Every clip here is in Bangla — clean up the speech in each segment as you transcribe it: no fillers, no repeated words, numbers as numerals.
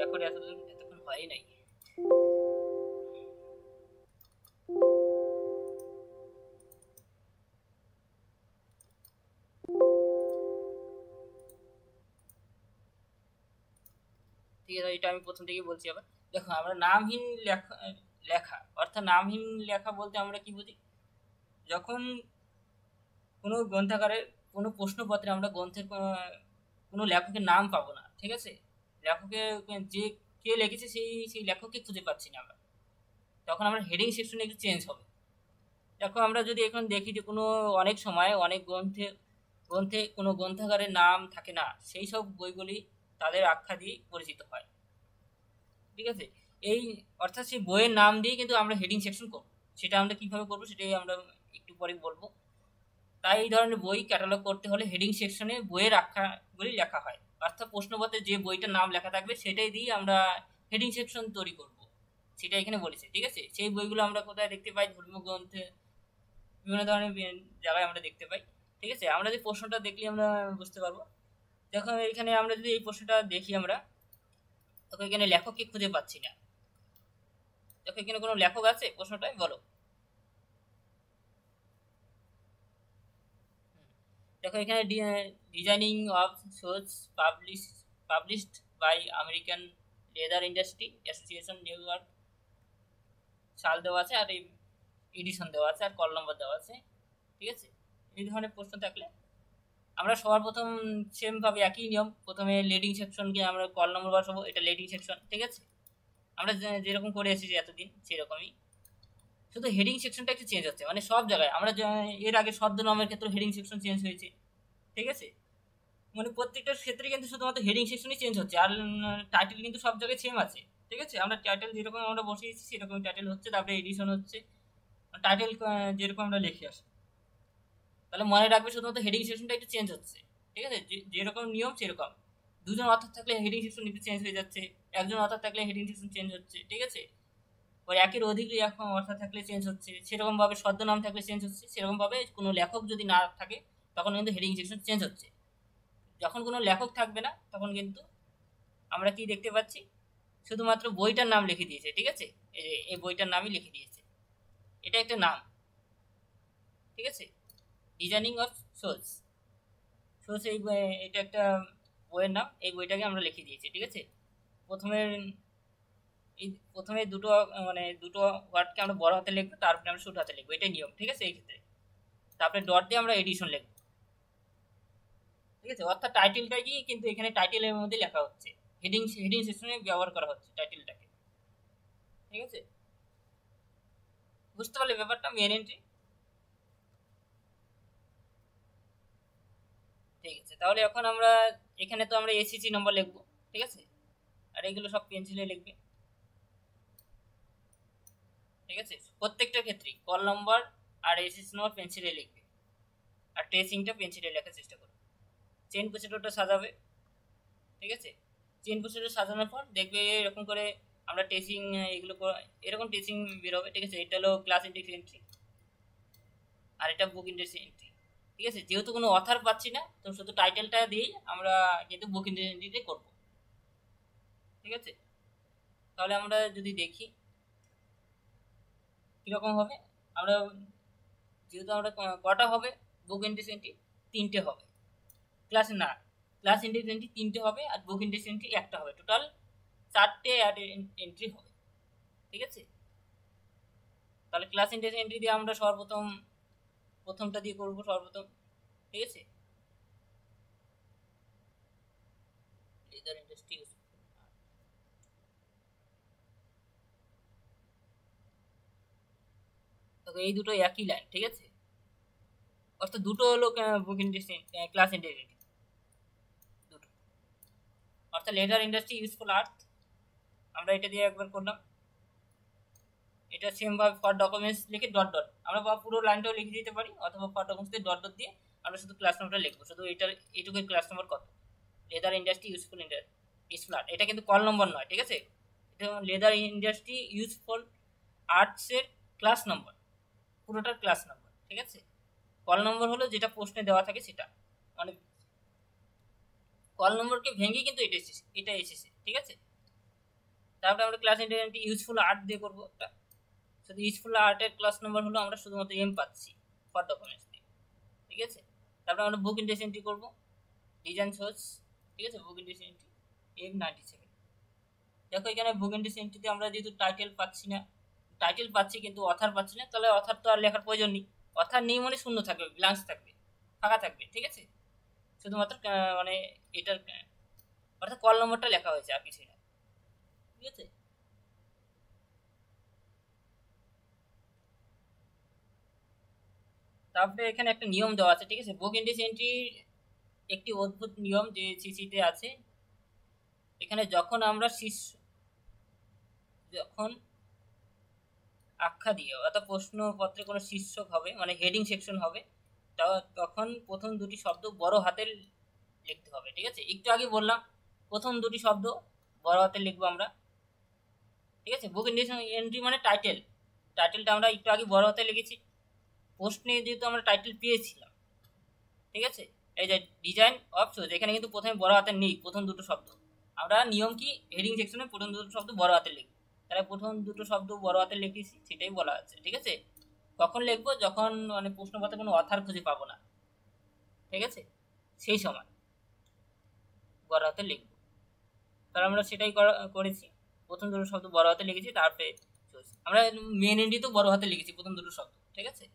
এখন এতক্ষণ হয় নাই। ঠিক আছে, এটা আমি প্রথম থেকেই বলছি। আবার দেখো, আমরা নামহীন লেখা লেখা অর্থাৎ নামহীন লেখা বলতে আমরা কি বুঝি? যখন কোনো গ্রন্থাগারে কোনো প্রশ্নপত্রে আমরা গ্রন্থের কোনো লেখকের নাম পাবো না, ঠিক আছে, লেখকের যে কে লিখেছে সেই সেই লেখককে খুঁজে পাচ্ছি না আমরা, তখন আমরা হেডিং সেকশনে একটু চেঞ্জ হবে। দেখো, আমরা যদি এখন দেখি যে কোনো অনেক সময় অনেক গ্রন্থে গ্রন্থে কোনো গ্রন্থাগারের নাম থাকে না, সেই সব বইগুলি তাদের আখ্যা দিয়ে পরিচিত হয়। ঠিক আছে, এই অর্থাৎ সেই বইয়ের নাম দিয়ে কিন্তু আমরা হেডিং সেকশন করবো। সেটা আমরা কিভাবে করবো সেটাই আমরা একটু পরে বলবো। তাই এই ধরনের বই ক্যাটালগ করতে হলে হেডিং সেকশনে বইয়ের আখ্যাগুলি লেখা হয়, অর্থাৎ প্রশ্নপত্রে যে বইটার নাম লেখা থাকবে সেটাই দিয়ে আমরা হেডিং সেকশন তৈরি করব, সেটা এখানে বলেছে। ঠিক আছে, সেই বইগুলো আমরা কোথায় দেখতে পাই? ধর্মীয় গ্রন্থে, বিভিন্ন ধরনের জায়গায় আমরা দেখতে পাই। ঠিক আছে, আমরা যে প্রশ্নটা দেখলে আমরা বুঝতে পারবো। দেখো, এখানে আমরা যদি এই প্রশ্নটা দেখি, আমরা দেখো এখানে লেখককে খুঁজে পাচ্ছি না। দেখো, এখানে কোনো লেখক আছে? প্রশ্নটাই বলো। দেখো, এখানে designing of shoes published by American leather industry association, New York, সাল দেওয়া আছে, আর এই এডিশন দেওয়া আছে, আর কল নম্বর দেওয়া আছে। ঠিক আছে, এই ধরনের প্রশ্ন থাকলে আমরা সবার প্রথম সেম ভাবে একই নিয়ম, প্রথমে লিডিং সেকশনকে আমরা কল নম্বর বসাবো, এটা লিডিং সেকশন। ঠিক আছে, আমরা যেরকম করে এসেছি এতদিন সেরকমই, শুধু হেডিং সেকশনটা একটু চেঞ্জ হচ্ছে, মানে সব জায়গায় আমরা এর আগে ছদ্মনামের ক্ষেত্রে হেডিং সেকশন চেঞ্জ হয়েছে। ঠিক আছে, মানে প্রত্যেকটা ক্ষেত্রে কিন্তু শুধুমাত্র হেডিং সেকশনই চেঞ্জ হচ্ছে, আর টাইটেল কিন্তু সব জায়গায় সেম আছে। ঠিক আছে, আমরা টাইটেল যেরকম আমরা বসিয়েছি সেরকম টাইটেল হচ্ছে, তারপরে এডিশন হচ্ছে, টাইটেল যেরকম আমরা লিখে আসি। তাহলে মনে রাখবে, শুধুমাত্র হেডিং সেকশনটা একটু চেঞ্জ হচ্ছে। ঠিক আছে, যেরকম নিয়ম সেরকম। দুজন অর্থাৎ থাকলে হেডিং সেকশন একটু চেঞ্জ হয়ে যাচ্ছে, একজন অর্থাৎ থাকলে হেডিং সেকশন চেঞ্জ হচ্ছে। ঠিক আছে, ওই একের অধিক এখন অর্থাৎ থাকলে চেঞ্জ হচ্ছে, সেরকম ভাবে ছদ্মনাম থাকলে চেঞ্জ হচ্ছে, সেরকম ভাবে কোনো লেখক যদি না থাকে তখন কিন্তু হেডিং সেকশন চেঞ্জ হচ্ছে। যখন কোনো লেখক থাকবে না তখন কিন্তু আমরা কি দেখতে পাচ্ছি? শুধুমাত্র বইটার নাম লিখে দিয়েছে। ঠিক আছে, এই বইটার নামই লিখে দিয়েছে, এটা একটা নাম। ঠিক আছে, ডিজাইনিং অফ সোলস, সোলস এই এটা একটা বইয়ের নাম, এই বইটাকে আমরা লিখে দিয়েছি। ঠিক আছে, প্রথমে এই প্রথমে দুটো মানে দুটো ওয়ার্ডকে আমরা বড় হাতে লিখবো, তারপরে আমরা ছোট হাতে লিখবো, এটাই নিয়ম। ঠিক আছে, এই ক্ষেত্রে তারপরে ডট দিয়ে আমরা এডিশন লিখবো। ঠিক আছে, অর্থাৎ টাইটেলটাই কিন্তু এখানে টাইটেলের মধ্যে লেখা হচ্ছে, হেডিং হেডিং সেকশনে ব্যবহার করা হচ্ছে টাইটেলটাকে। ঠিক আছে, বুঝতে পারলে ব্যাপারটা? Main entry. ঠিক আছে, তাহলে এখন আমরা এখানে তো আমরা এসিসি নম্বর লিখবো। ঠিক আছে, আর এগুলো সব পেন্সিলে লিখবে। ঠিক আছে, প্রত্যেকটা ক্ষেত্রেই কল নম্বর আর এসিসি নম্বর পেন্সিলে লিখবে, আর ট্রেসিংটা পেন্সিলে লেখার চেষ্টা করবে। চেন প্রসিডিউরটা সাজাবে। ঠিক আছে, চেন প্রসিডিউর সাজানোর পর দেখবে এরকম করে আমরা টেসিং এগুলো এরকম টেসিং বেরোবে। ঠিক আছে, এটা হলো ক্লাস ইন্ডেক্স এন্ট্রি, আর এটা বুক ইন্ডেক্স এন্ট্রি। ঠিক আছে, যেহেতু কোনো অথার পাচ্ছি না, তো শুধু টাইটেলটা দিয়েই আমরা কিন্তু বুক ইন্ডেক্স এন্ট্রিতে করবো। ঠিক আছে, তাহলে আমরা যদি দেখি কীরকম হবে, আমরা যেহেতু আমরা কটা হবে বুক ইন্ডেক্স এন্ট্রি? তিনটে হবে। ক্লাস ইন্ডেক্স এন্ট্রি তিনটে হবে, আর বুক ইন্ডেক্স এন্ট্রি একটা হবে, টোটাল চারটে এন্ট্রি হবে। ঠিক আছে, তাহলে ক্লাস ইন্ডেক্স এন্ট্রি দিয়ে আমরা সর্বপ্রথম প্রথমটা দিয়ে করবো সর্বপ্রথম। ঠিক আছে, লেদার ইন্ডাস্ট্রি, এই দুটো একই লাইন। ঠিক আছে, অর্থাৎ দুটো হলো বুক ইন্ডেক্স ক্লাস ইন্ডেক্স এন্ট্রি দুটো, অর্থাৎ লেদার ইন্ডাস্ট্রি ইউজফুল আর্থ, আমরা এটা দিয়ে একবার করলাম। এটা সেম ভাবে ফর ডকুমেন্টস লিখে ডট ডট আমরা পুরো লাইনটাও লিখে দিতে পারি, অথবা ফর ডকুমেন্টস দিয়ে ডট ডট দিয়ে আমরা শুধু ক্লাস নাম্বারটা লিখবো, শুধু এটার এইটুকু ক্লাস নাম্বার কত, লেদার ইন্ডাস্ট্রি ইউজফুল আর্ট। এটা কিন্তু কল নম্বর নয়। ঠিক আছে, এটা লেদার ইন্ডাস্ট্রি ইউজফুল আর্টসের ক্লাস নম্বর, পুরোটার ক্লাস নম্বর। ঠিক আছে, কল নম্বর হলো যেটা প্রশ্নে দেওয়া থাকে সেটা, মানে কল নম্বরকে ভেঙে কিন্তু এটা এসেছে। ঠিক আছে, তারপরে আমরা ক্লাস ইন্টারনেট ইউজফুল আর্ট দিয়ে করবো একটা, শুধু ইউজফুল আর্টের ক্লাস নাম্বার হলো আমরা শুধুমাত্র এম পাচ্ছি ফর ডকুমেন্টস দিয়ে, ঠিক আছে। তারপরে আমরা বুক ইন্ডেক্স এন্ট্রি করবো, ডিজাইন সোর্স, ঠিক আছে, বুক ইন্ডেক্স এন্ট্রি F97। দেখো এখানে বুক ইন্ডেক্স এন্ট্রিতে আমরা যেহেতু টাইটেল পাচ্ছি না, টাইটেল পাচ্ছি কিন্তু অথার পাচ্ছি না, তাহলে অথার তো আর লেখার প্রয়োজন নেই। অথার নেই মানে শূন্য থাকবে, ব্ল্যাঙ্কস থাকবে, ফাঁকা থাকবে, ঠিক আছে। শুধুমাত্র মানে এটার অর্থাৎ কল নম্বরটা লেখা হয়েছে, আর কিছুই না, ঠিক আছে। তারপরে এখানে একটা নিয়ম দেওয়া আছে, ঠিক আছে। বুক ইন্ডেক্স এন্ট্রির একটি অদ্ভুত নিয়ম যে সিসিতে আছে, এখানে যখন আমরা যখন আখ্যা দিয়ে অর্থাৎ প্রশ্নপত্রে কোনো শীর্ষক হবে মানে হেডিং সেকশন হবে, তখন প্রথম দুটি শব্দ বড় হাতের লিখতে হবে, ঠিক আছে। একটু আগে বললাম প্রথম দুটি শব্দ বড় হাতে লিখবো আমরা, ঠিক আছে। বুক ইন্ডেক্স এন্ট্রি মানে টাইটেলটা আমরা একটু আগে বড় হাতে লিখেছি, প্রশ্নে যেহেতু আমরা টাইটেল পেয়েছিলাম, ঠিক আছে। এই যে ডিজাইন অফ সোর্স, এখানে কিন্তু প্রথমে বড় হাতের নেই প্রথম দুটো শব্দ, আমরা নিয়ম কি হেডিং সেকশনে প্রথম দুটো শব্দ বড় হাতে লিখবো, তাহলে প্রথম দুটো শব্দ বড় হাতে লিখেছি সেটাই বলা আছে, ঠিক আছে। কখন লিখবো, যখন মানে প্রশ্নপত্রে কোনো অথার খুঁজে পাবো না, ঠিক আছে, সেই সময় বড় হাতে লিখবো। তাহলে আমরা সেটাই করেছি, প্রথম দুটো শব্দ বড় হাতে লিখেছি, তারপরে আমরা মেন এন্ডি তো বড় হাতে লিখেছি প্রথম দুটো শব্দ, ঠিক আছে।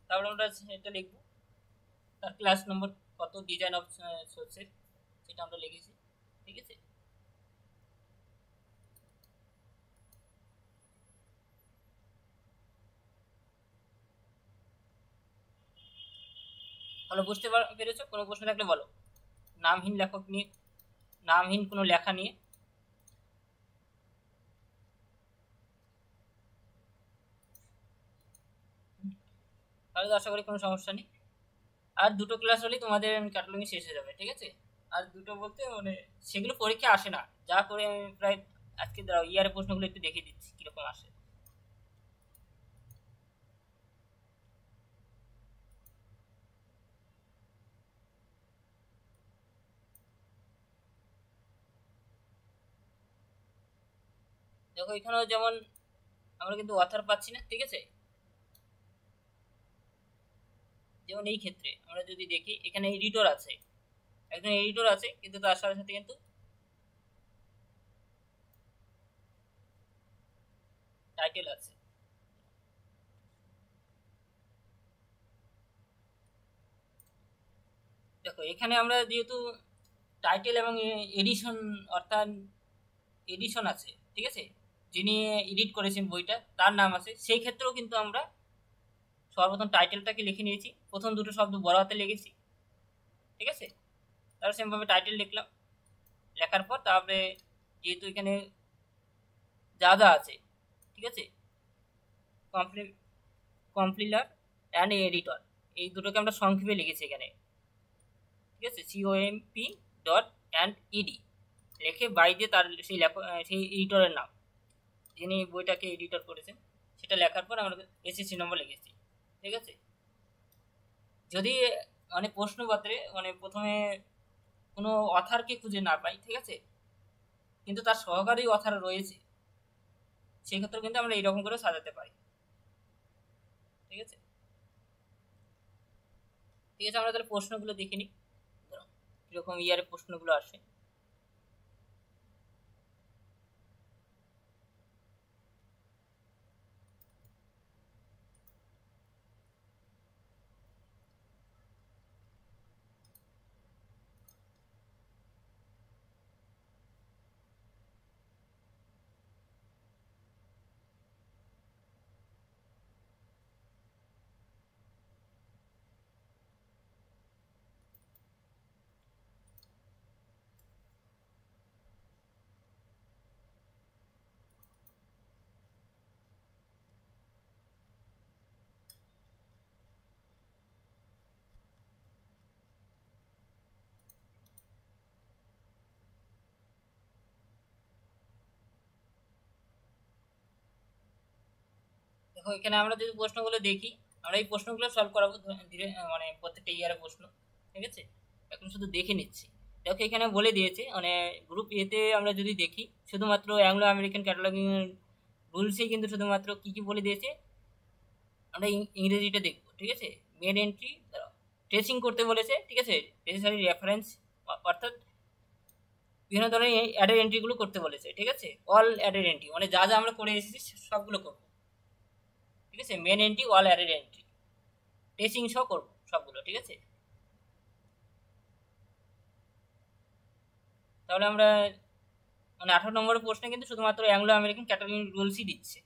তারপরে আমরা এটা লিখবো, তার ক্লাস নম্বর কত, ডিজাইন অফ সোর্সের, সেটা আমরা লিখেছি, ঠিক আছে। ভালো বুঝতে পেরেছো? কোনো প্রশ্ন থাকলে বলো। নামহীন লেখক নিয়ে, নামহীন কোনো লেখা নিয়ে। তাহলে তো আশা করি কোনো সমস্যা নেই। আর দুটো ক্লাস হলেই তোমাদের ক্যাটালগিং শেষ হয়ে যাবে, ঠিক আছে। আর দুটো বলতে মানে সেগুলো পরীক্ষা আসে না, যা করে আমি প্রায় আজকে দাঁড়াও ইয়ারের প্রশ্নগুলো একটু দেখিয়ে দিচ্ছি কিরকম আসে। দেখো এখানেও যেমন আমরা কিন্তু অথার পাচ্ছি না, ঠিক আছে। যেমন এই ক্ষেত্রে আমরা যদি দেখি এখানে এডিটর আছে, একজন এডিটর আছে, কিন্তু তার সাথে সাথে কিন্তু টাইটেল আছে। দেখো এখানে আমরা যেহেতু টাইটেল এবং এডিশন অর্থাৎ এডিশন আছে, ঠিক আছে, যিনি এডিট করেছেন বইটা তার নাম আছে, সেই ক্ষেত্রেও কিন্তু আমরা সর্বপ্রথম টাইটেলটাকে লিখে নিয়েছি, প্রথম দুটো শব্দ বড় হাতে লিখেছি, ঠিক আছে। তারপর সেমভাবে টাইটেল লিখলাম, লেখার পর তারপরে যেহেতু এখানে যা যা আছে, ঠিক আছে, কম্পিলার অ্যান্ড এডিটর, এই দুটোকে আমরা সংক্ষেপে লিখেছি এখানে, ঠিক আছে। COMP ডট অ্যান্ড ইডি লিখে বাই দিয়ে তার সেই এডিটরের নাম, যিনি বইটাকে এডিটর করেছেন, সেটা লেখার পর আমরা SSC নম্বর লিখেছি, ঠিক আছে। যদি মানে প্রশ্নপত্রে মানে প্রথমে কোনো অথারকে খুঁজে না পাই, ঠিক আছে, কিন্তু তার সহকারী অথার রয়েছে, সেক্ষেত্রে কিন্তু আমরা এইরকম করে সাজাতে পারি, ঠিক আছে। ঠিক আছে, আমরা তাহলে প্রশ্নগুলো দেখে নিই কিরকম ইয়ারের প্রশ্নগুলো আসে। দেখো এখানে আমরা যদি প্রশ্নগুলো দেখি, আমরা এই প্রশ্নগুলো সলভ করাবো ধীরে, মানে প্রত্যেকটা ইয়ারের প্রশ্ন, ঠিক আছে। এখন শুধু দেখে নিচ্ছি দেখো এখানে বলে দিয়েছে, মানে গ্রুপ এতে আমরা যদি দেখি শুধুমাত্র অ্যাংলো আমেরিকান ক্যাটালগিং রুলসেই কিন্তু শুধুমাত্র কি কি বলে দিয়েছে, আমরা ইংরেজিটা দেখবো, ঠিক আছে। মেন এন্ট্রি ট্রেসিং করতে বলেছে, ঠিক আছে, নেসেসারি রেফারেন্স, অর্থাৎ বিভিন্ন ধরনের অ্যাডের এন্ট্রিগুলো করতে বলেছে, ঠিক আছে। অল অ্যাডের এন্ট্রি মানে যা যা আমরা করে এসেছি সবগুলো করবো, ঠিক আছে। মেন এন্ট্রি, অল অ্যাডের এন্ট্রি, ট্রেসিং সহ করবো সবগুলো, ঠিক আছে। তাহলে আমরা মানে 18 নম্বরের প্রশ্নে কিন্তু শুধুমাত্র অ্যাংলো আমেরিকান ক্যাটালগিং রুলসই দিচ্ছে,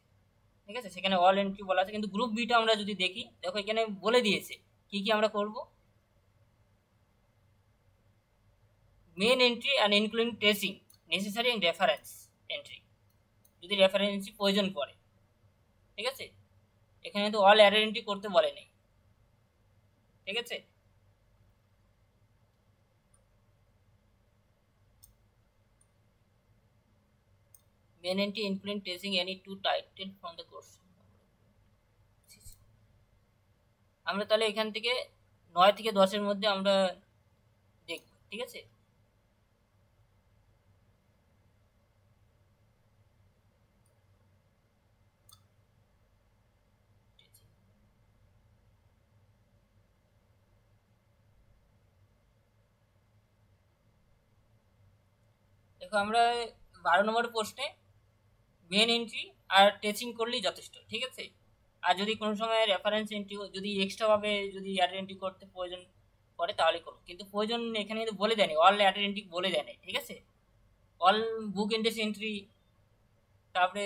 ঠিক আছে। সেখানে অল এন্ট্রি বলা আছে, কিন্তু গ্রুপ বিটা আমরা যদি দেখি, দেখো এখানে বলে দিয়েছে কি কি আমরা করব। Main entry and including tracing necessary and reference entry, যদি রেফারেন্স প্রয়োজন পড়ে, ঠিক আছে। এখানে কিন্তু অল অ্যাডের এন্ট্রি করতে বলে নেই, ঠিক আছে। Main entry including tracing any to title from the course. আমরা তাহলে এখান থেকে 9 থেকে 10-এর মধ্যে আমরা দেখব, ঠিক আছে। দেখো আমরা 12 নম্বর প্রশ্নে মেন এন্ট্রি আর ট্রেসিং করলেই যথেষ্ট, ঠিক আছে। আর যদি কোনো সময় রেফারেন্স এন্ট্রি যদি এক্সট্রাভাবে যদি অ্যাডের এন্ট্রি করতে প্রয়োজন পড়ে তাহলে করো, কিন্তু প্রয়োজন এখানে কিন্তু বলে দেয়নি, অল অ্যাডের এন্ট্রি বলে দেয়নি, ঠিক আছে। অল বুক ইন্ডেক্স এন্ট্রি, তারপরে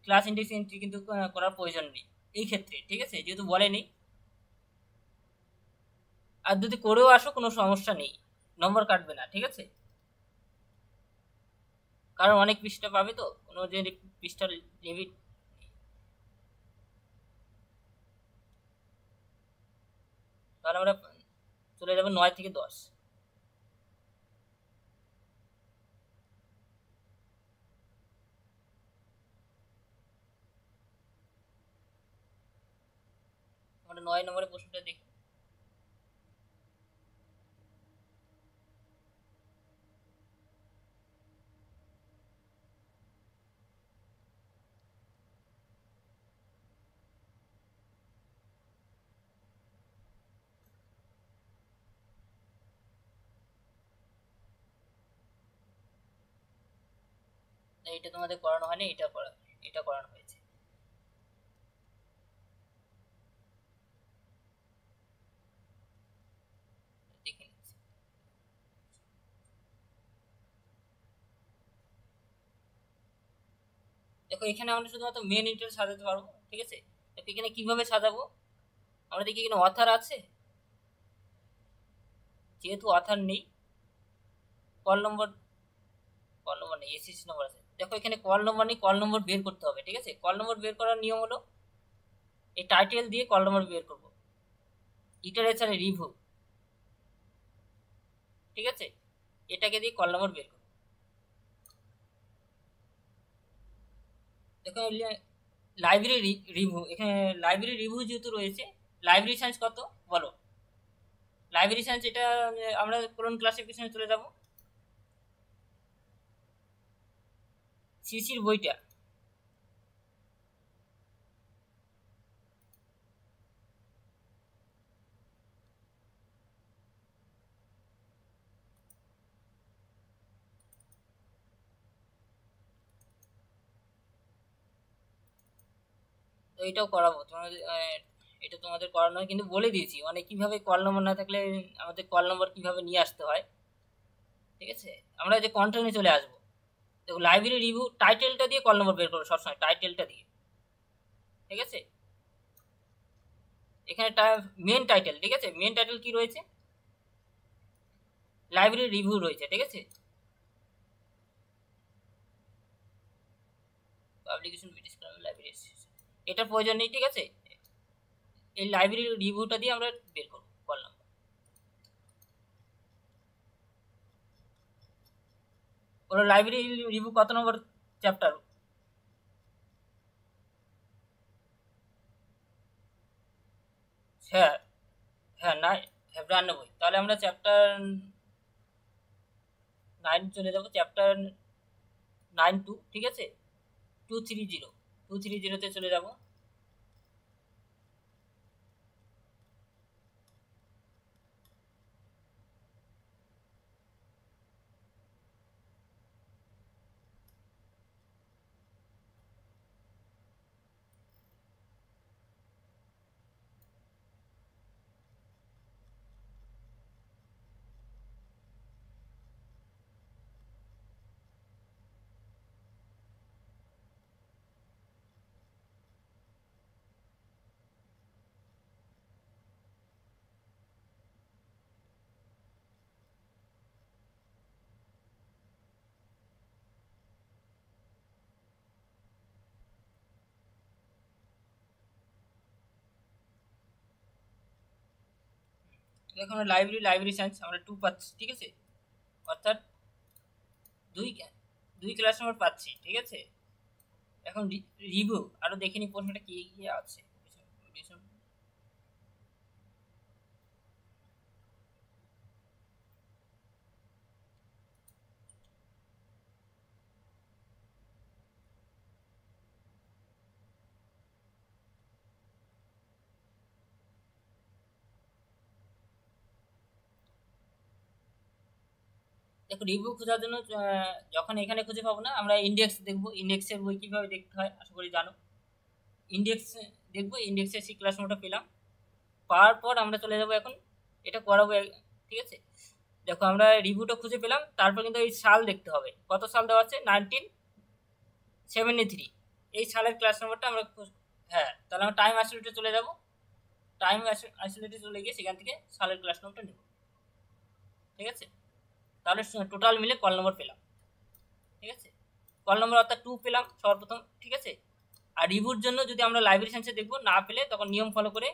ক্লাস ইন্ডেক্স এন্ট্রি কিন্তু করার প্রয়োজন নেই এই ক্ষেত্রে, ঠিক আছে, যেহেতু বলেনি। আর যদি করেও আসো কোনো সমস্যা নেই, নম্বর কাটবে না, ঠিক আছে। কারণ অনেক পৃষ্ঠা পাবে তো, কোনো যে পৃষ্ঠার লিমিট। তাহলে আমরা চলে যাবো 9 থেকে 10। আমরা 9 নম্বরের প্রশ্নটা দেখি। এটা তোমাদের করানো হয়নি, এটা করানো হয়েছে, দেখে নিচ্ছি। দেখো এখানে আমরা শুধুমাত্র মেন ইন্টারেস্ট সাজাতে পারবো, ঠিক আছে। দেখো এখানে কিভাবে সাজাবো, আমরা দেখি এখানে অথার আছে, যেহেতু অথার নেই, কল নম্বর, কল নম্বর নেই, এসিসি নম্বর আছে। দেখো এখানে কল নম্বর নেই, কল নম্বর বের করতে হবে, ঠিক আছে। কল নম্বর বের করার নিয়ম হলো এই টাইটেল দিয়ে কল নম্বর বের করবো, লিটারেচারে রিভিউ, ঠিক আছে, এটাকে দিয়ে কল নম্বর বের করবো। দেখো লাইব্রেরি রিভিউ, এখানে লাইব্রেরি রিভিউ যেহেতু রয়েছে, লাইব্রেরি সায়েন্স কত বলো। লাইব্রেরি সায়েন্স এটা আমরা কোন ক্লাসিফিকেশনে চলে যাব, সিসির বইটা, তো এটাও করাবো তোমাদের, এটা তোমাদের করানো হয়, কিন্তু বলে দিয়েছি মানে কিভাবে কল নম্বর না থাকলে আমাদের কল নম্বর কিভাবে নিয়ে আসতে হয়, ঠিক আছে। আমরা যে কন্টেন্টে চলে আসবো, দেখো লাইব্রেরি রিভিউ টাইটেলটা দিয়ে কল নম্বর বের করবো সবসময়, টাইটেলটা দিয়ে, ঠিক আছে। এখানে মেন টাইটেল, ঠিক আছে, মেন টাইটেল কি রয়েছে, লাইব্রেরি রিভিউ রয়েছে, ঠিক আছে। পাবলিকেশন ব্রিটিশ লাইব্রেরি, এটার প্রয়োজন নেই, ঠিক আছে। এই লাইব্রেরি রিভিউটা দিয়ে আমরা বের করবো কল নম্বর। ওরা লাইব্রেরি রিভিউ কত নম্বর চ্যাপ্টার, হ্যাঁ হ্যাঁ না, হ্যাঁ 92, তাহলে আমরা চ্যাপ্টার 9 চলে যাবো, চ্যাপ্টার 9(2), ঠিক আছে, 230 চলে যাব। এখন লাইব্রেরি সায়েন্স আমরা 2 পাচ্ছি, ঠিক আছে, অর্থাৎ দুই দুই ক্লাস নম্বর পাচ্ছি, ঠিক আছে। এখন রিভিউ আরো দেখে নি প্রশ্নটা কি কি আছে। দেখো রিভিউ খোঁজার জন্য যখন এখানে খুঁজে পাবো না, আমরা ইন্ডেক্স দেখবো। ইন্ডেক্সের বই কীভাবে দেখতে হয় আশা করি জানো। ইন্ডেক্স দেখবো, ইন্ডেক্সে সি ক্লাস নোটটা পেলাম, পাওয়ার পর আমরা চলে যাবো এখন এটা করাবো, ঠিক আছে। দেখো আমরা রিভিউটা খুঁজে পেলাম, তারপর কিন্তু এই সাল দেখতে হবে, কত সাল দেওয়া আছে, 1973, এই সালের ক্লাস নম্বরটা আমরা হ্যাঁ, তাহলে আমরা টাইম আইসোলেটে চলে যাব। টাইম আইসোলেটে চলে গিয়ে সেখান থেকে সালের ক্লাস নম্বরটা নেব, ঠিক আছে। তাহলে টোটাল মিলে কল নম্বর পেলাম, ঠিক আছে। কল নম্বর অর্থাৎ 2 পেলাম সর্বপ্রথম, ঠিক আছে। আর রিভিউর জন্য যদি আমরা লাইব্রেরি সায়েন্সে দেখবো, না পেলে তখন নিয়ম ফলো করে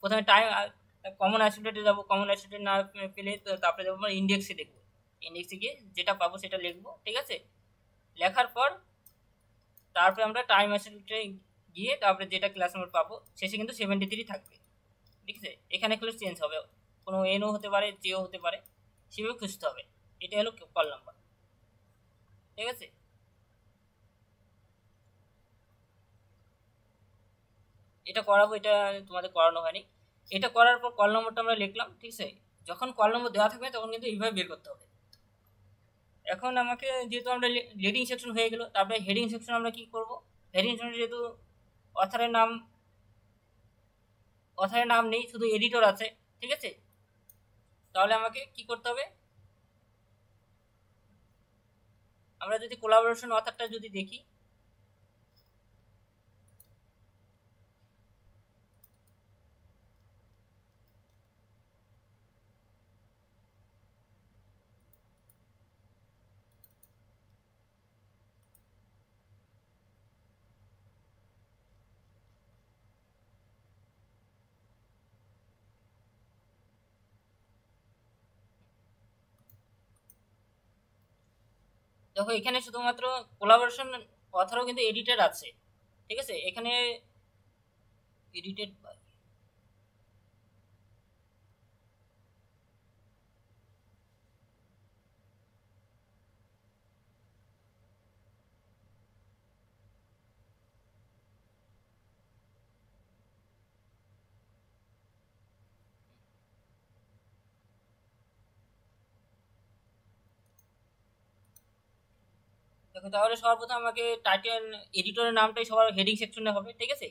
প্রথমে টাইম কমন আইসোলেটে যাবো, কমন আইসোলেটে না পেলে তারপরে যাবো ইন্ডেক্সে দেখবো, ইন্ডেক্সে গিয়ে যেটা পাবো সেটা লিখবো, ঠিক আছে। লেখার পর তারপরে আমরা টাইম আইসোলেটে গিয়ে তারপরে যেটা ক্লাস নম্বর পাবো শেষে কিন্তু 73 থাকবে, ঠিক আছে। এখানে ক্লাস চেঞ্জ হবে, কোনো এনও হতে পারে, জেও হতে পারে, সেভাবে খুঁজতে হবে। এটা হলো কল নাম্বার, ঠিক আছে। এটা করাবো, এটা তোমাদের করানো হয়নি। এটা করার পর কল নম্বরটা আমরা লিখলাম, ঠিক আছে। যখন কল নম্বর দেওয়া থাকবে তখন কিন্তু এইভাবে বের করতে হবে। এখন আমাকে যেহেতু আমরা রেডিং সেকশন হয়ে গেল, তারপরে হেডিং সেকশন আমরা কি করব। হেডিং সেকশনে যেহেতু অথারের নাম নেই, শুধু এডিটর আছে, ঠিক আছে। তাহলে আমাকে কি করতে হবে, আমরা যদি কোলাবোরেশন অথারটা যদি দেখি, দেখো এখানে শুধুমাত্র কোলাবোরেশন অথারও কিন্তু এডিটেড আছে, ঠিক আছে। এখানে এডিটেড, দেখো তাহলে সর্বপ্রথম আমাকে টাইটেল এডিটরের নামটাই সবার হেডিং সেকশনে হবে, ঠিক আছে।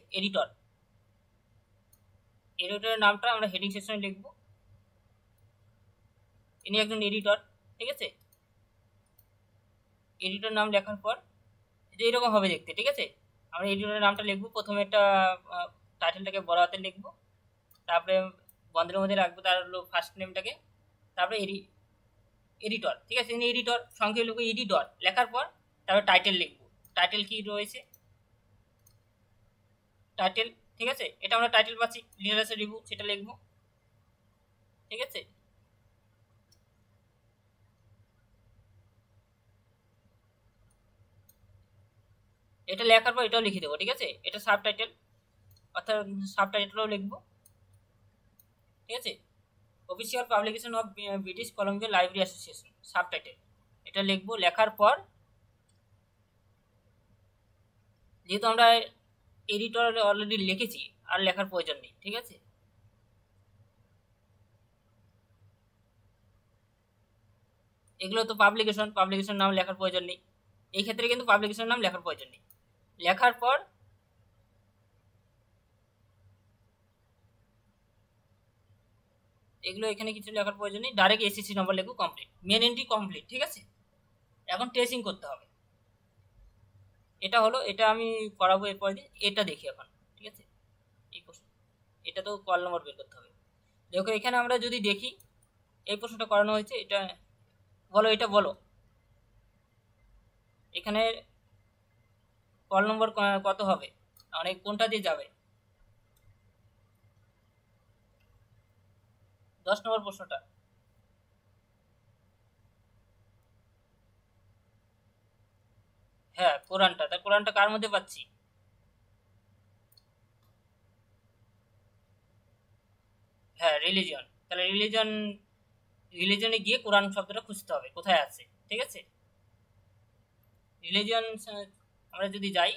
এডিটরের নামটা আমরা হেডিং সেকশনে লিখবো, ইনি একজন এডিটর, ঠিক আছে। এডিটর নাম লেখার পর যে এরকম হবে দেখতে, ঠিক আছে। আমরা এডিটরের নামটা লিখবো, প্রথমে একটা টাইটেলটাকে বড় হাতে লিখবো, তারপরে বন্ধের মধ্যে রাখবো তার হলো ফার্স্ট নেমটাকে, তারপরে এডিটর, ঠিক আছে। ইনি এডিটর, সংখ্যা লিখবো এডিটর, লেখার পর তারপরে টাইটেল লিখবো। টাইটেল কি রয়েছে, টাইটেল, ঠিক আছে। এটা আমরা টাইটেল পাচ্ছি, লিটারেচার রিভিউ, সেটা লিখবো, ঠিক আছে। এটা লেখার পর এটাও লিখে দেবো, ঠিক আছে। এটা সাব টাইটেল, অর্থাৎ সাব টাইটেলও লিখবো, ঠিক আছে। Official publication of British Columbia library association, sub title, এটা লিখবো, লেখার পর যেহেতু আমরা এডিটর অলরেডি লিখেছি আর লেখার প্রয়োজন নেই, ঠিক আছে। এগুলো তো পাবলিকেশন, পাবলিকেশন নাম লেখার প্রয়োজন নেই, এই ক্ষেত্রে কিন্তু পাবলিকেশন নাম লেখার প্রয়োজন নেই। লেখার পর এগুলো এখানে কিছু লেখার প্রয়োজন নেই, ডাইরেক্ট এসএসসি নম্বর লিখবো, কমপ্লিট, মেন এন্ট্রি কমপ্লিট, ঠিক আছে। এখন ট্রেসিং করতে হবে, এটা হলো, এটা আমি করাবো এরপর দিন, এটা দেখি এখন, ঠিক আছে। এই প্রশ্ন, এটা তো কল নম্বর বের করতে হবে। দেখো এখানে আমরা যদি দেখি এই প্রশ্নটা করানো হয়েছে, এটা বলো, এটা বলো এখানে কল নম্বর কত হবে, মানে কোনটা দিয়ে যাবে। 10 নম্বর প্রশ্নটা, হ্যাঁ কোরআনটা, তা কোরআনটা কার মধ্যে পাচ্ছি, হ্যাঁ রিলিজন, তাহলে রিলিজন, রিলিজনে গিয়ে কোরআন শব্দটা খুঁজতে হবে কোথায় আছে, ঠিক আছে। রিলিজন আমরা যদি যাই,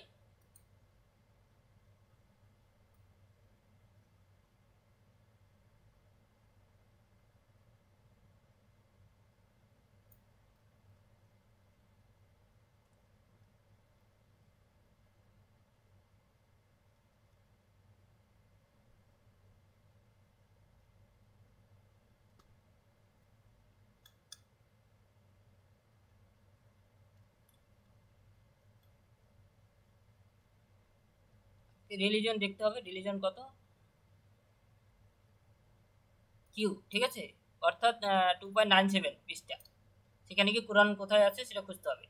রিলিজন দেখতে হবে, রিলিজন কত, কিউ, ঠিক আছে, অর্থাৎ 2.97 পৃষ্ঠা, সেখানে কি কোরআন কোথায় আছে সেটা খুঁজতে হবে,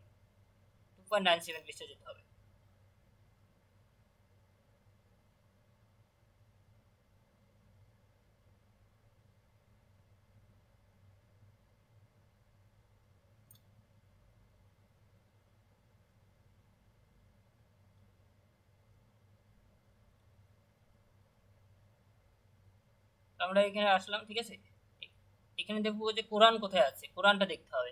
2.97 পৃষ্ঠা যেতে হবে। আমরা এখানে আসলাম, ঠিক আছে। এখানে দেখবো যে কোরআন কোথায় আছে, কোরআনটা দেখতে হবে।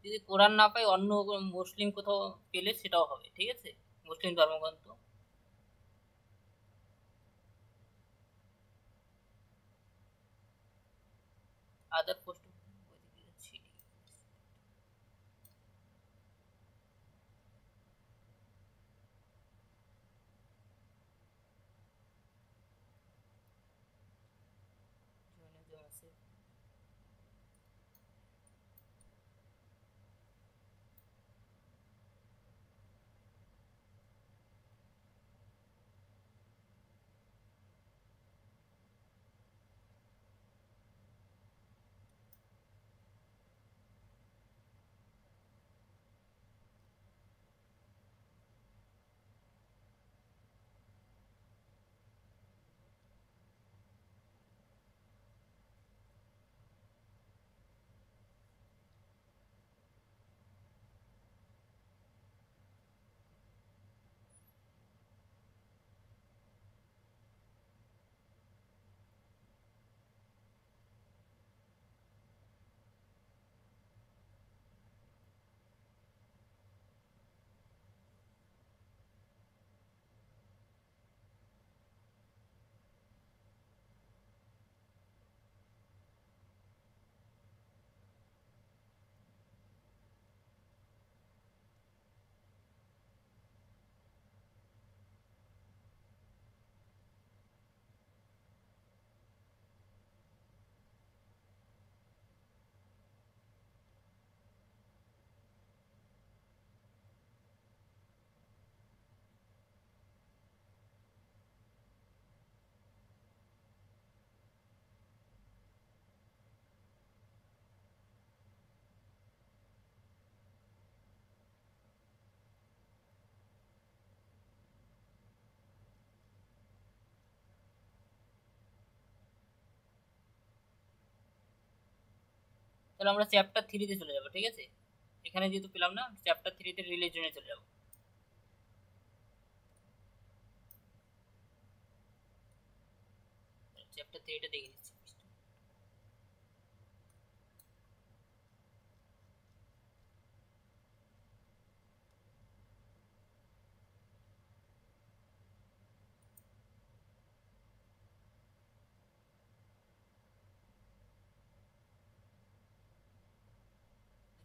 যদি কোরআন না পাই অন্য মুসলিম কোথাও পেলে সেটাও হবে, ঠিক আছে, মুসলিম ধর্মগ্রন্থ। আদার পোস্ট তাহলে আমরা চ্যাপ্টার থ্রিতে চলে যাবো, ঠিক আছে, এখানে যেহেতু পেলাম না, চ্যাপ্টার থ্রিতে রিলিজনে চলে যাবো। চ্যাপ্টার থ্রিটা দেখে নিচ্ছি।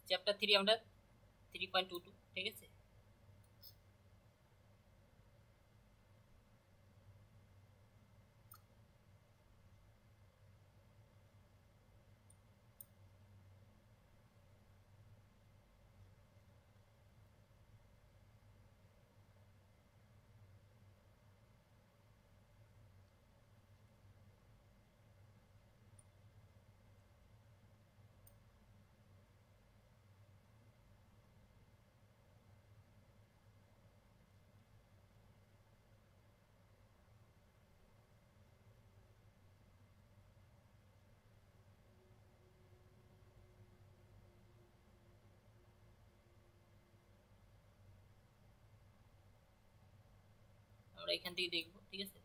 চ্যাপ্টার থ্রি আমরা 3.22, ঠিক আছে। আমরা এখান থেকে দেখবো, ঠিক আছে।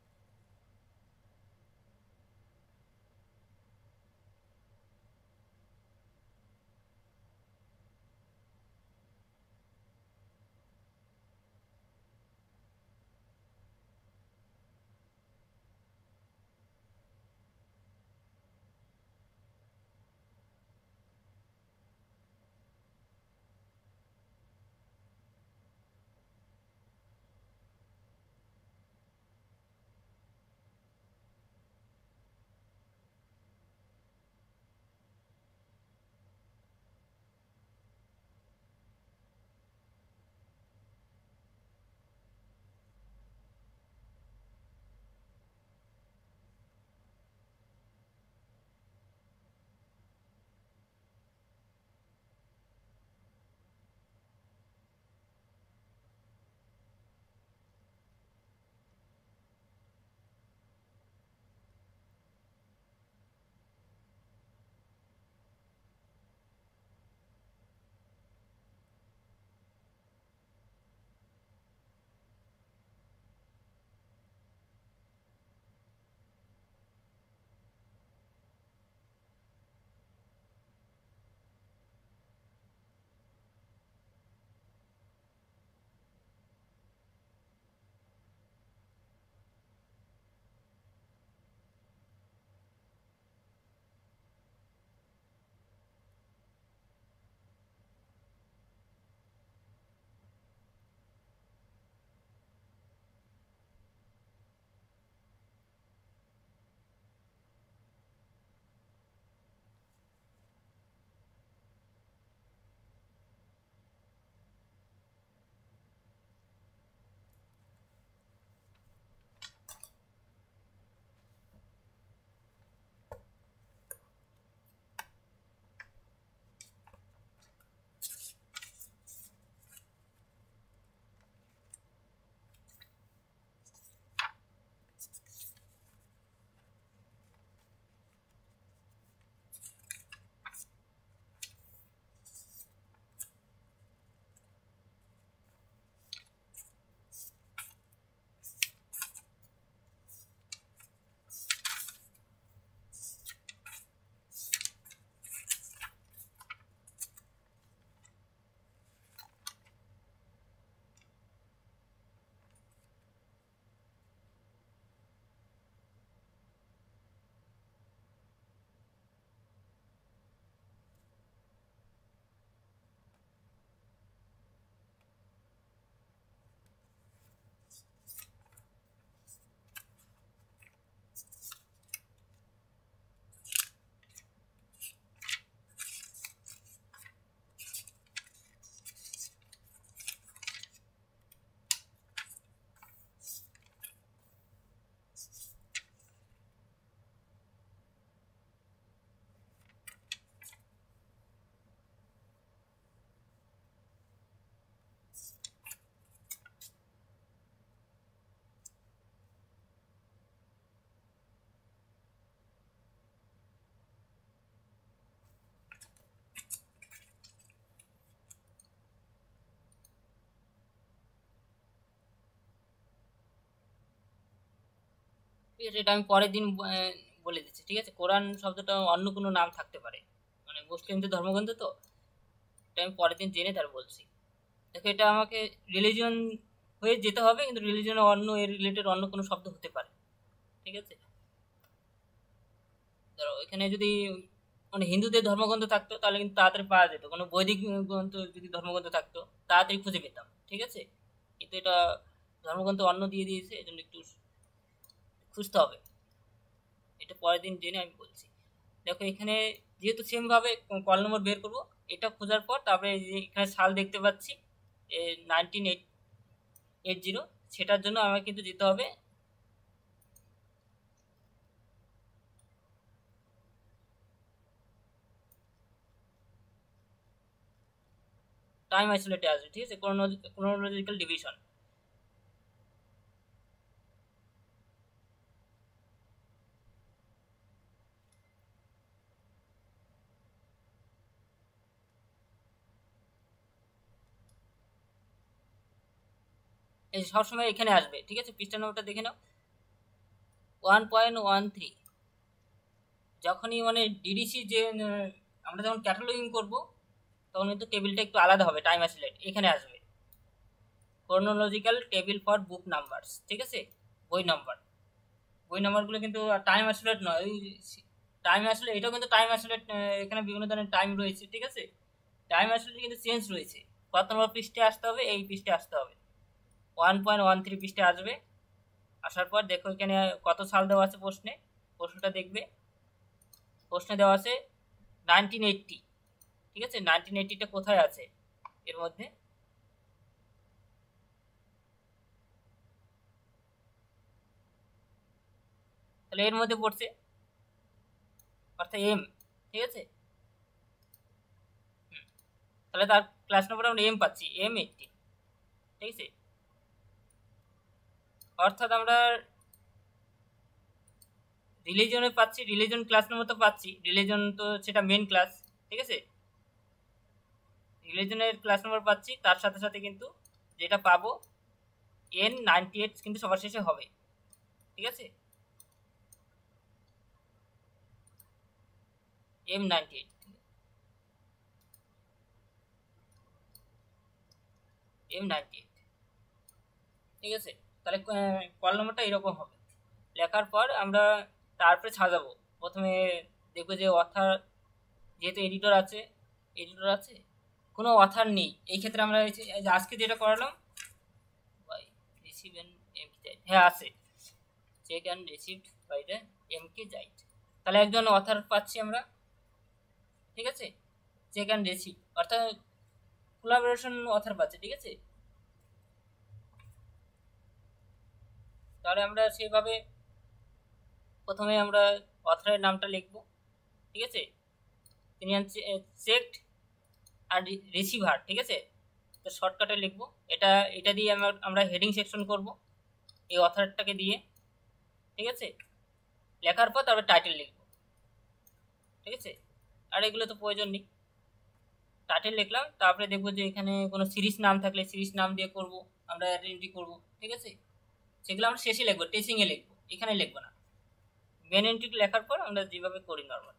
ঠিক আছে, এটা আমি পরের দিন বলে দিচ্ছি। ঠিক আছে, কোরআন শব্দটা অন্য কোনো নাম থাকতে পারে, মানে মুসলিমদের ধর্মগ্রন্থ তো, এটা আমি পরের দিন জেনে তার বলছি। দেখো, এটা আমাকে রিলিজিয়ন হয়ে যেতে হবে, কিন্তু রিলিজিয়নে অন্য এর রিলেটেড অন্য কোনো শব্দ হতে পারে। ঠিক আছে, ধরো এখানে যদি মানে হিন্দুদের ধর্মগ্রন্থ থাকতো তাহলে কিন্তু তাড়াতাড়ি পাওয়া যেত, কোনো বৈদিক গ্রন্থ যদি ধর্মগ্রন্থ থাকতো তাড়াতাড়ি খুঁজে পেতাম। ঠিক আছে, কিন্তু এটা ধর্মগ্রন্থ অন্য দিয়ে দিয়েছে, এই জন্য একটু খুঁজতে হবে। এটা পরের দিন জেনে আমি বলছি। দেখো এখানে যেহেতু সেম ভাবে কল নম্বর বের করব, এটা খোঁজার পর তারপরে এই যে এখানে সাল দেখতে পাচ্ছি 1980, সেটার জন্য আমাকে কিন্তু যেতে হবে টাইম আইসোলেটে আসবে। ঠিক আছে, ক্রোনোলজিক্যাল ডিভিশন। এই সবসময় এখানে আসবে। ঠিক আছে, পৃষ্ঠা নম্বরটা দেখে নাও, 1.13। যখনই মানে ডিডিসি যে আমরা যখন ক্যাটালগিং করব তখন কিন্তু টেবিলটা একটু আলাদা হবে, টাইম আইসোলেট এখানে আসবে, chronological table for book numbers. ঠিক আছে, বই নাম্বার, বই নাম্বারগুলো কিন্তু টাইম আইসোলেট নয়। ওই টাইম আইসোলেট, এটাও কিন্তু টাইম আইসোলেট, এখানে বিভিন্ন ধরনের টাইম রয়েছে। ঠিক আছে, টাইম আইসোলেট কিন্তু চেঞ্জ রয়েছে। কত নম্বর পৃষ্ঠে আসতে হবে, এই পৃষ্ঠে আসতে হবে, 1.13 পৃষ্ঠে আসবে। আসার পর দেখো এখানে কত সাল দেওয়া আছে প্রশ্নে, প্রশ্নটা দেখবে। প্রশ্নে দেওয়া আছে 1980। ঠিক আছে, 1980টা কোথায় আছে এর মধ্যে? তাহলে এর মধ্যে পড়ছে, অর্থাৎ এম। ঠিক আছে, তাহলে তার ক্লাস নম্বর আমরা এম পাচ্ছি, M80। ঠিক আছে, অর্থাৎ আমরা রিলিজনে পাচ্ছি, রিলিজন ক্লাস নম্বর তো পাচ্ছি, রিলিজন তো সেটা মেন ক্লাস। ঠিক আছে, রিলিজনের ক্লাস নম্বর পাচ্ছি, তার সাথে সাথে কিন্তু যেটা পাবো N98 কিন্তু সবার শেষে হবে। ঠিক আছে, M98, M98। ঠিক আছে, তাহলে কল নম্বরটা এরকম হবে। লেখার পর আমরা তারপরে সাজাবো। প্রথমে দেখবো যে অথার, যেহেতু এডিটর আছে, এডিটর আছে, কোনো অথার নেই এই ক্ষেত্রে আমরা এই যে আজকে যেটা করালাম, by receive and M K Zaid, হ্যাঁ আছে, check and received by the M K Zaid. তাহলে একজন অথার পাচ্ছি আমরা। ঠিক আছে, চেক অ্যান্ড রিসিভ অর্থাৎ কোলাবোরেশন অথার পাচ্ছে। ঠিক আছে, তাহলে আমরা সেইভাবে প্রথমে আমরা অথরের নামটা লিখব। ঠিক আছে, তিনি চেকড আর রিসিভার। ঠিক আছে, তো শর্টকাটে লিখবো এটা, এটা দিয়ে আমরা হেডিং সেকশন করব এই অথরটাকে দিয়ে। ঠিক আছে, লেখার পর তারপরে টাইটেল লিখবো। ঠিক আছে, আর এগুলো তো প্রয়োজন নেই, টাইটেল লিখলাম, তারপরে দেখবো যে এখানে কোনো সিরিজ নাম থাকলে সিরিজ নাম দিয়ে করব, আমরা এন্ট্রি করব। ঠিক আছে, সেগুলো আমরা শেষে লিখবো, টেসিংয়ে লিখবো, এখানে লিখবো না। মেন এন্ট্রি লেখার পর আমরা যেভাবে করি নর্মাল,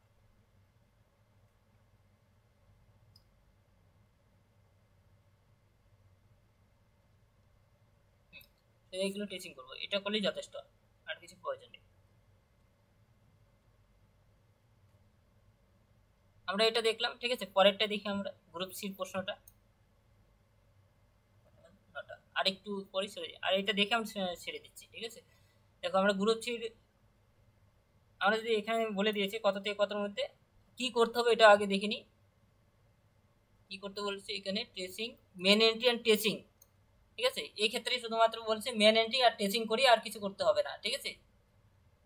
এইগুলো টেচিং করবো, এটা করলেই যথেষ্ট, আর কিছু প্রয়োজন নেই। আমরা এটা দেখলাম। ঠিক আছে, পরেরটা দেখি আমরা, গ্রুপ সির প্রশ্নটা আর একটু পরে ছেড়ে, আর এটা দেখে আমি ছেড়ে দিচ্ছি। ঠিক আছে, দেখো আমরা গ্রুপ সির, আমরা যদি এখানে বলে দিয়েছি কত থেকে কতর মধ্যে কি করতে হবে, এটা আগে দেখে নিই। কি করতে বলছে এখানে, tracing, main entry and tracing. ঠিক আছে, এই ক্ষেত্রে শুধুমাত্র বলছে মেন এন্ট্রি আর ট্রেসিং করি, আর কিছু করতে হবে না। ঠিক আছে,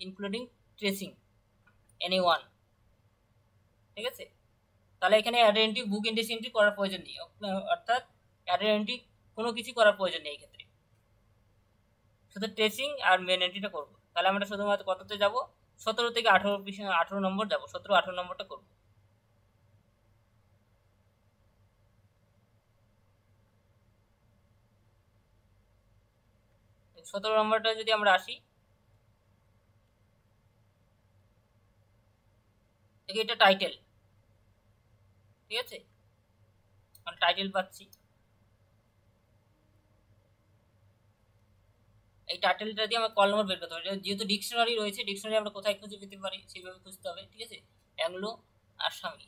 ইনক্লুডিং ট্রেসিং এনি ওয়ান। ঠিক আছে, তাহলে এখানে অ্যাড এন্ট্রি, বুক ইন্ডেক্স এন্ট্রি করার প্রয়োজন নেই, অর্থাৎ অ্যাড এন্ট্রি কোনো কিছু করার প্রয়োজন নেই এই ক্ষেত্রে, শুধু ট্রেসিং আর মেন এন্ট্রিটা করবো। তাহলে আমরা শুধুমাত্র কততে যাব, 17 থেকে 18, 18 নম্বর যাবো, 17-18 নম্বরটা করবো। 17 নম্বরটা যদি আমরা আসি, দেখি এটা টাইটেল, ঠিক আছে, মানে টাইটেল পাচ্ছি। এই টাইটেলটা দিয়ে আমার কল নম্বর বের করতে হবে, যেহেতু ডিকশনারি রয়েছে, ডিকশনারি আমরা কোথায় খুঁজে পেতে পারি সেইভাবে খুঁজতে হবে, ঠিক আছে। অ্যাংলো আসামি,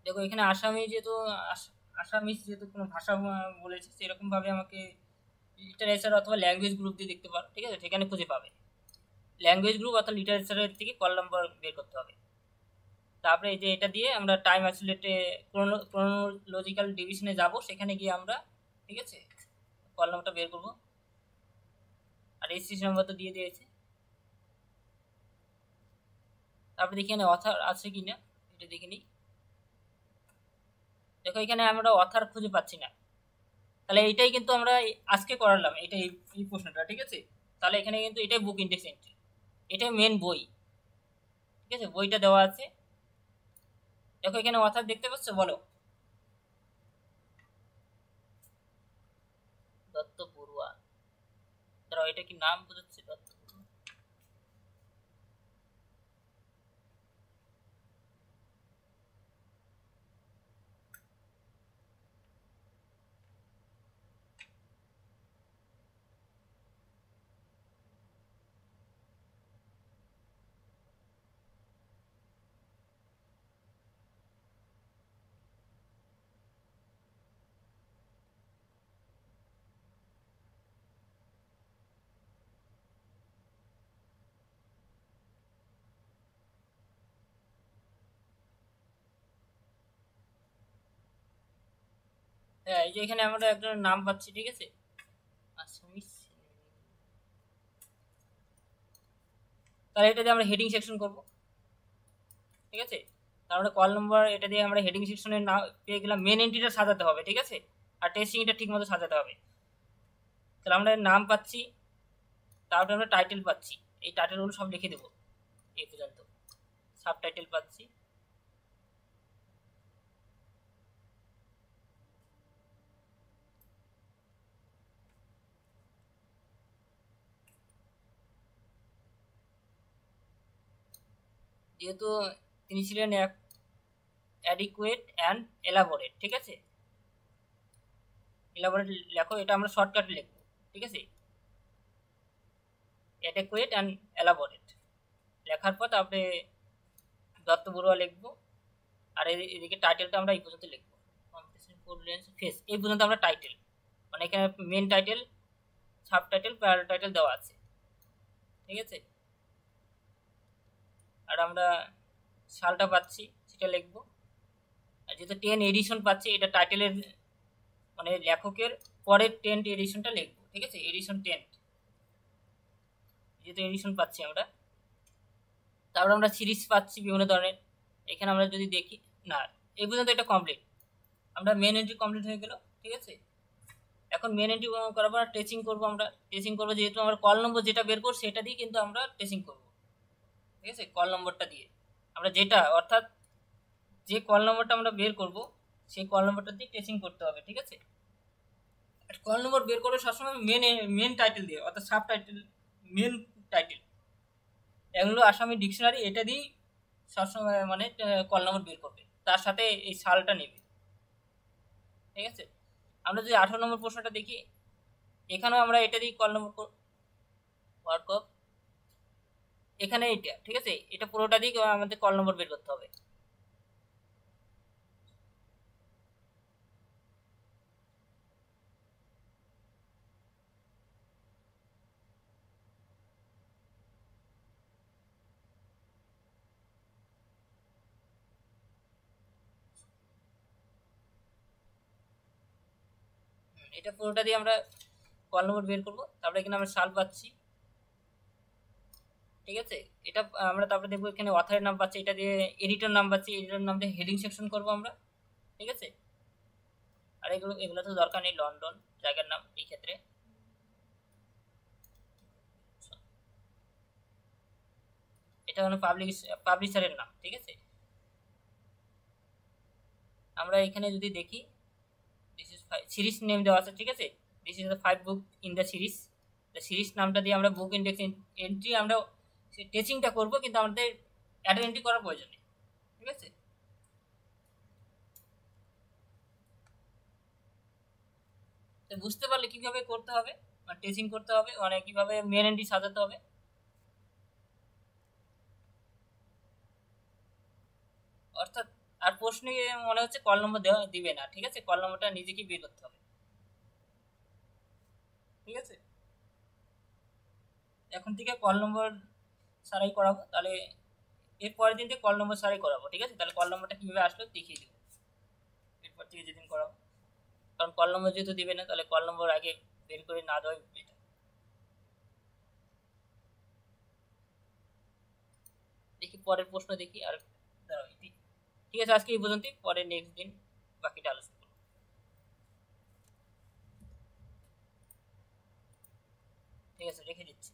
দেখো এখানে আসামি যেহেতু আসামিস যেহেতু কোনো ভাষা বলেছে, সেরকম ভাবে আমাকে লিটারেচার অথবা ল্যাঙ্গুয়েজ গ্রুপ দিয়ে দেখতে পারো, ঠিক আছে, সেখানে খুঁজে পাবে। ল্যাঙ্গুয়েজ গ্রুপ অর্থাৎ লিটারেচারের থেকে কল নাম্বার বের করতে হবে। তারপরে এই যে এটা দিয়ে আমরা টাইম অ্যাক্সিলেটে ক্রোনোলজিক্যাল ডিভিশনে যাব, সেখানে গিয়ে আমরা, ঠিক আছে, কল নাম্বারটা বের করব। আর রেজিস্ট্রেশন নাম্বার তো দিয়ে দিয়েছে। তারপরে দেখি এখানে অথার আছে কি না, এটা দেখে নিই। দেখো এখানে আমরা অথার খুঁজে পাচ্ছি না, তাহলে এইটাই কিন্তু আমরা আজকে করালাম, এটা এই প্রশ্নটা, ঠিক আছে। তাহলে এখানে কিন্তু এটাই বুক ইন্ডেক্স এন্ট্রি, এটাই মেন বই, ঠিক আছে, বইটা দেওয়া আছে। দেখো এখানে অথার দেখতে পাচ্ছ, বলো। দত্ত বড়ুয়া, দাঁড়াও এটা কি নাম বোঝাচ্ছে, দত্ত বড়ুয়া। হ্যাঁ, এই যে এখানে আমরা একটা নাম পাচ্ছি, ঠিক আছে, আসামি। তাহলে এটা দিয়ে আমরা হেডিং সেকশন করব, ঠিক আছে। তারপরে কল নম্বর এটা দিয়ে আমরা হেডিং সেকশনের নাম পেয়ে গেলাম, মেন এন্ট্রিটা সাজাতে হবে, ঠিক আছে, আর টেস্টিংটা ঠিক মতো সাজাতে হবে। তাহলে আমরা নাম পাচ্ছি, তারপরে আমরা টাইটেল পাচ্ছি, এই টাইটেলগুলো সব লিখে দেবো এই পর্যন্ত। সাব টাইটেল পাচ্ছি, যেহেতু তিনি ছিলেন অ্যাডিকুয়েট অ্যান্ড এলাবোরেট, ঠিক আছে, এলাবোরেট লেখো, এটা আমরা শর্টকাটে লিখবো, ঠিক আছে, অ্যাডিকুয়েট অ্যান্ড এলাবোরেট লেখার পর তারপরে দত্ত বড়ুয়া লিখবো। আর এদিকে টাইটেলটা আমরা এই পর্যন্ত লিখবো, ফেস, এই পর্যন্ত আমরা টাইটেল, মানে এখানে main title, sub title, parallel title দেওয়া আছে, ঠিক আছে। আর আমরা সালটা পাচ্ছি সেটা লিখবো। আর যেহেতু 10 এডিশন পাচ্ছি, এটা টাইটেলের মানে লেখকের পরের 10 এডিশনটা লিখবো, ঠিক আছে, এডিশন 10, যেহেতু এডিশন পাচ্ছি আমরা। তারপর আমরা সিরিজ পাচ্ছি বিভিন্ন ধরনের, এখানে আমরা যদি দেখি, না এই পর্যন্ত এটা কমপ্লিট, আমরা মেন এন্ট্রি কমপ্লিট হয়ে গেল, ঠিক আছে। এখন মেন এন্ট্রি করার পর টেস্টিং করবো, আমরা টেস্টিং করবো, যেহেতু আমরা কল নম্বর যেটা বের করবো সেটা দিয়ে কিন্তু আমরা টেস্টিং করবো, ঠিক আছে, কল নম্বরটা দিয়ে আমরা যেটা, অর্থাৎ যে কল নম্বরটা আমরা বের করব সেই কল নম্বরটা দিয়ে টেস্টিং করতে হবে, ঠিক আছে। কল নম্বর বের করে সবসময় মেন টাইটেল দিয়ে, অর্থাৎ সাব টাইটেল, মেন টাইটেল, এগুলো আসামি ডিকশনারি, এটা দিয়ে সবসময় মানে কল নম্বর বের করবে, তার সাথে এই সালটা নেবে, ঠিক আছে। আমরা যদি 18 নম্বর প্রশ্নটা দেখি, এখানেও আমরা এটা দিয়ে কল নম্বর ওয়ার্ক অফ, এখানে এটা, ঠিক আছে, এটা পুরোটা দিয়ে আমাদের কল নম্বর বের করতে হবে। এটা পুরোটা দিয়ে আমরা কল নম্বর বের করবো। তারপরে এখানে আমরা সাল পাচ্ছি, ঠিক আছে। এটা আমরা তারপরে দেখবো এখানে অথারের নাম পাচ্ছি, এটা দিয়ে এডিটর নাম পাচ্ছি, এডিটর নাম দিয়ে হেডিং সেকশন করবো আমরা, ঠিক আছে। আর এগুলো এগুলো তো দরকার নেই, লন্ডন জায়গার নাম এই ক্ষেত্রে। এটা হলো পাবলিশারের নাম, ঠিক আছে। আমরা এখানে যদি দেখি, দিস ইজ সিরিজ নেম দেওয়া আছে, ঠিক আছে। This is the 5 book in the series. The series নামটা দিয়ে আমরা বুক ইন্ডেক্স এন্ট্রি আমরা টেচিংটা করব, কিন্তু আমাদের অ্যাড এন্ট্রি করার প্রয়োজন নেই, ঠিক আছে। তো বুঝতে পারলে কিভাবে করতে হবে, মানে টেচিং করতে হবে, মানে কিভাবে মেন এন্ট্রি সাজাতে হবে। অর্থাৎ আর প্রশ্নে মনে হচ্ছে কল নম্বর দেওয়া দিবে না, ঠিক আছে, কল নম্বরটা নিজেকে বের করতে হবে, ঠিক আছে। এখন থেকে কল নম্বর সারাই করাবো, তাহলে এর পরের দিন থেকে কল নম্বর সারাই করাবো, ঠিক আছে। তাহলে কল নম্বরটা কিভাবে আসলো দেখিয়ে দেবো এরপর থেকে যেদিন করাবো, কারণ কল নম্বর যেহেতু দিবে না, তাহলে কল নম্বর আগে বের করে না দেওয়াই বেটার। দেখি পরের প্রশ্ন দেখি আর, দাঁড়াও, ঠিক আছে, আজকে এই পর্যন্তই, পরে নেক্সট দিন বাকিটা আলোচনা করবো। ঠিক আছে, রেখে দিচ্ছি।